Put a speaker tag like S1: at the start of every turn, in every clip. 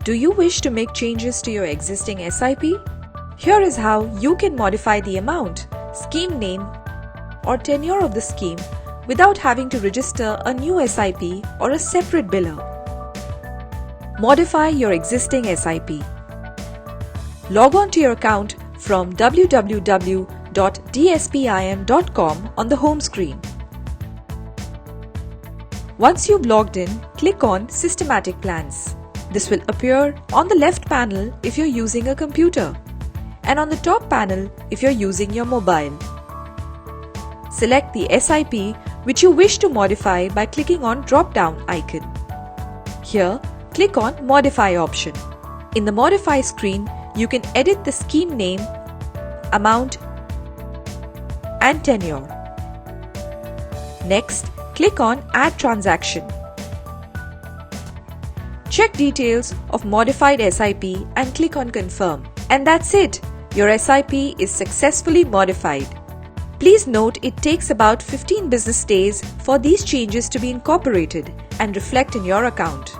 S1: Do you wish to make changes to your existing SIP? Here is how you can modify the amount, scheme name, or tenure of the scheme without having to register a new SIP or a separate biller. Modify your existing SIP. Log on to your account from www.dspim.com on the home screen. Once you've logged in, click on Systematic Plans. This will appear on the left panel if you're using a computer and on the top panel if you're using your mobile. Select the SIP which you wish to modify by clicking on drop-down icon. Here, click on Modify option. In the Modify screen, you can edit the scheme name, amount, and tenure. Next, click on Add Transaction. Check details of modified SIP and click on Confirm. And that's it! Your SIP is successfully modified. Please note it takes about 15 business days for these changes to be incorporated and reflect in your account.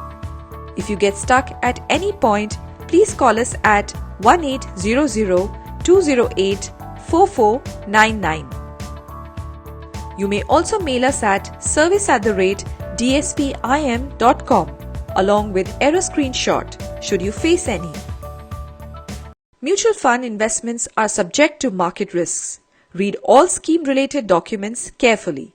S1: If you get stuck at any point, please call us at 1800-208-4499. You may also mail us at service@dspim.com along with error screenshot should you face any. Mutual fund investments are subject to market risks. Read all scheme-related documents carefully.